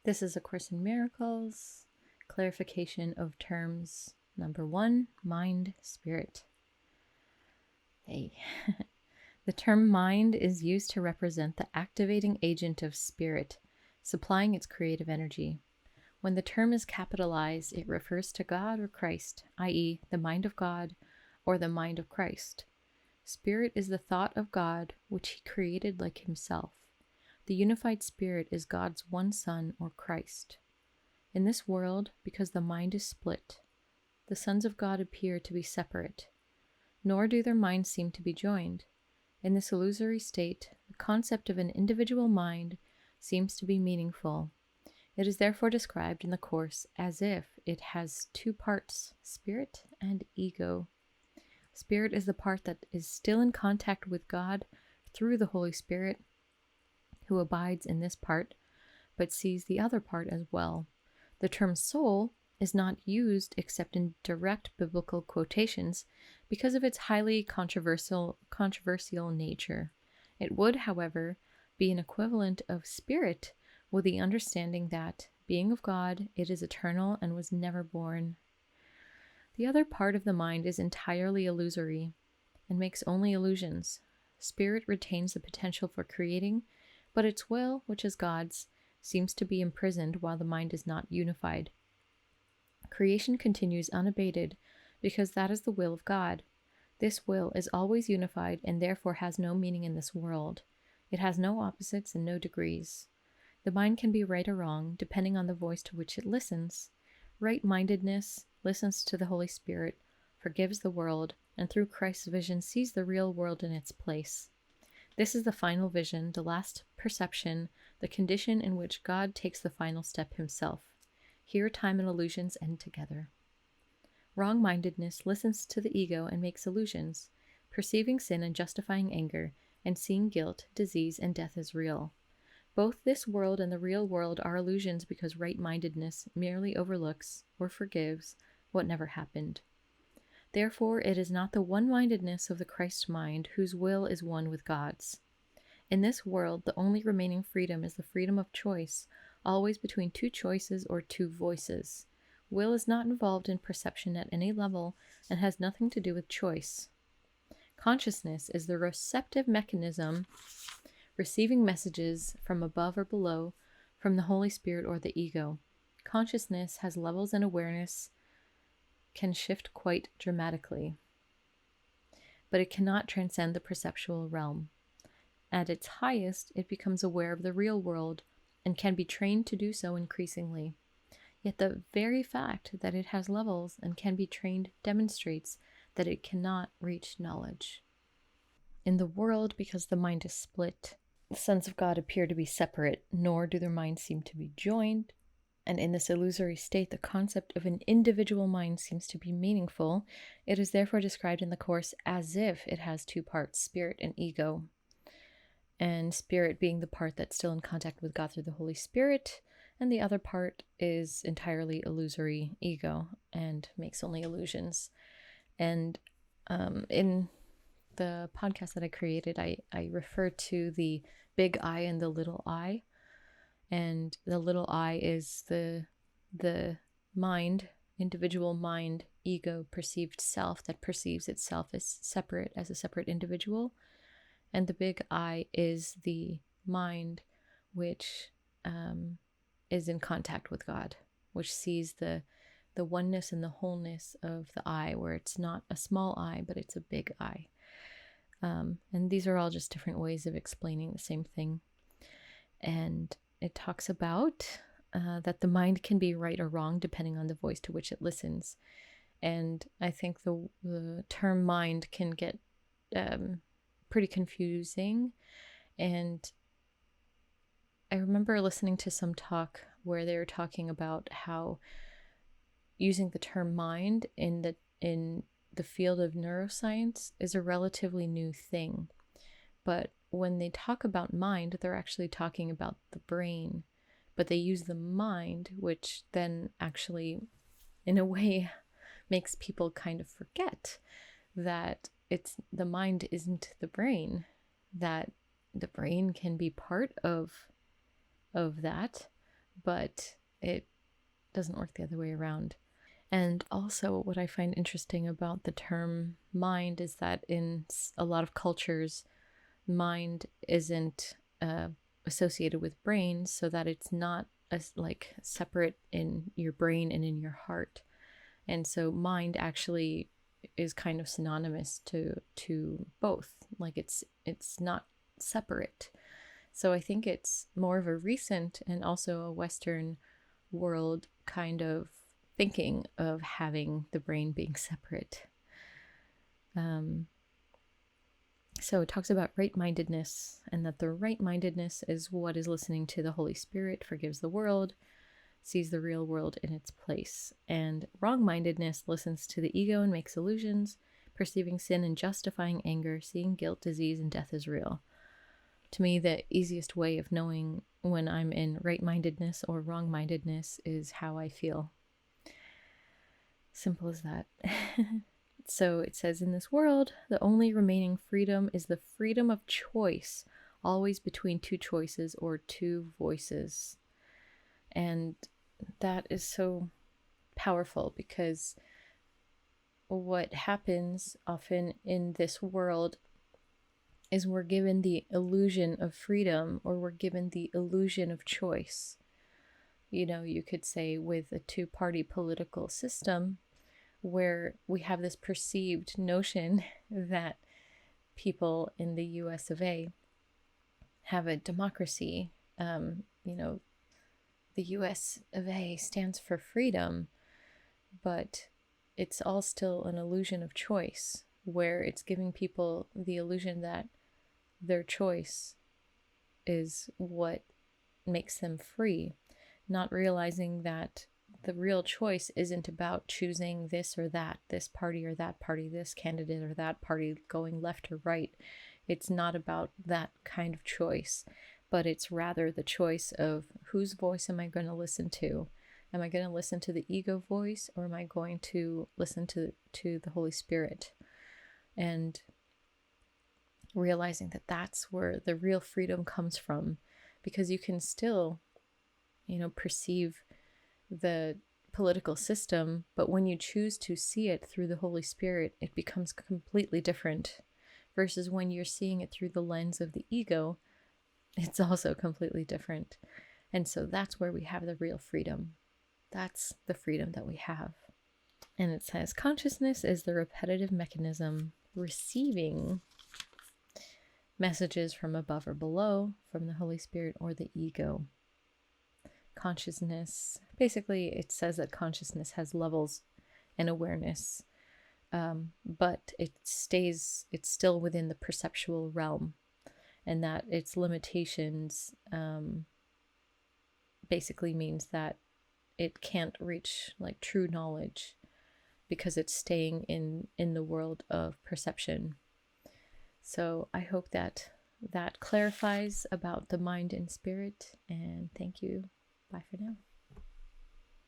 This is A Course in Miracles, clarification of terms number 1, mind, spirit. Hey. The term mind is used to represent the activating agent of spirit, supplying its creative energy. When the term is capitalized, it refers to God or Christ, i.e., the mind of God or the mind of Christ. Spirit is the thought of God, which he created like himself. The unified spirit is God's one Son, or Christ. In this world, because the mind is split, the sons of God appear to be separate, nor do their minds seem to be joined. In this illusory state, the concept of an individual mind seems to be meaningful. It is therefore described in the Course as if it has two parts, spirit and ego. Spirit is the part that is still in contact with God through the Holy Spirit, who abides in this part, but sees the other part as well. The term soul is not used except in direct biblical quotations because of its highly controversial nature. It would, however, be an equivalent of spirit with the understanding that, being of God, it is eternal and was never born. The other part of the mind is entirely illusory and makes only illusions. Spirit retains the potential for creating, but its will, which is God's, seems to be imprisoned while the mind is not unified. Creation continues unabated because that is the will of God. This will is always unified and therefore has no meaning in this world. It has no opposites and no degrees. The mind can be right or wrong, depending on the voice to which it listens. Right-mindedness listens to the Holy Spirit, forgives the world, and through Christ's vision sees the real world in its place. This is the final vision, the last perception, the condition in which God takes the final step himself. Here time and illusions end together. Wrong-mindedness listens to the ego and makes illusions, perceiving sin and justifying anger, and seeing guilt, disease, and death as real. Both this world and the real world are illusions because right-mindedness merely overlooks or forgives what never happened. Therefore, it is not the one-mindedness of the Christ mind whose will is one with God's. In this world, the only remaining freedom is the freedom of choice, always between two choices or two voices. Will is not involved in perception at any level and has nothing to do with choice. Consciousness is the receptive mechanism receiving messages from above or below, from the Holy Spirit or the ego. Consciousness has levels and awareness can shift quite dramatically, but it cannot transcend the perceptual realm. At its highest, it becomes aware of the real world and can be trained to do so increasingly. Yet the very fact that it has levels and can be trained demonstrates that it cannot reach knowledge. In the world, because the mind is split, the sons of God appear to be separate, nor do their minds seem to be joined. And in this illusory state, the concept of an individual mind seems to be meaningful. It is therefore described in the Course as if it has two parts, spirit and ego. And spirit being the part that's still in contact with God through the Holy Spirit, and the other part is entirely illusory, ego, and makes only illusions. And in the podcast that I created, I refer to the big I and the little I. And the little I is the mind, individual mind, ego, perceived self that perceives itself as a separate individual. And the big I is the mind which is in contact with God, which sees the oneness and the wholeness of the I, where it's not a small I, but it's a big I. And these are all just different ways of explaining the same thing. And it talks about that the mind can be right or wrong depending on the voice to which it listens. And I think the term mind can get pretty confusing. And I remember listening to some talk where they were talking about how using the term mind in the field of neuroscience is a relatively new thing. But when they talk about mind, they're actually talking about the brain, but they use the mind, which then actually, in a way, makes people kind of forget that the mind isn't the brain, that the brain can be part of that, but it doesn't work the other way around. And also, what I find interesting about the term mind is that in a lot of cultures, mind isn't associated with brain, so that it's not like separate in your brain and in your heart. And so mind actually is kind of synonymous to both. Like it's not separate. So I think it's more of a recent and also a Western world kind of thinking of having the brain being separate. So it talks about right-mindedness, and that the right-mindedness is what is listening to the Holy Spirit, forgives the world, sees the real world in its place. And wrong-mindedness listens to the ego and makes illusions, perceiving sin and justifying anger, seeing guilt, disease, and death as real. To me, the easiest way of knowing when I'm in right-mindedness or wrong-mindedness is how I feel. Simple as that. So it says, in this world, the only remaining freedom is the freedom of choice, always between two choices or two voices. And that is so powerful, because what happens often in this world is we're given the illusion of freedom, or we're given the illusion of choice. You know, you could say with a two-party political system, where we have this perceived notion that people in the US of A have a democracy. You know, the US of A stands for freedom, but it's all still an illusion of choice, where it's giving people the illusion that their choice is what makes them free, not realizing that the real choice isn't about choosing this or that, this party or that party, this candidate or that party, going left or right. It's not about that kind of choice, but it's rather the choice of whose voice am I going to listen to? Am I going to listen to the ego voice, or am I going to listen to the Holy Spirit? And realizing that that's where the real freedom comes from, because you can still, perceive the political system, but when you choose to see it through the Holy Spirit, it becomes completely different. Versus when you're seeing it through the lens of the ego, it's also completely different. And so that's where we have the real freedom. That's the freedom that we have. And it says, consciousness is the repetitive mechanism receiving messages from above or below, from the Holy Spirit or the ego. Consciousness, basically it says that consciousness has levels and awareness, but it's still within the perceptual realm, and that its limitations basically means that it can't reach like true knowledge, because it's staying in the world of perception. So I hope that clarifies about the mind and spirit, and thank you. Bye for now.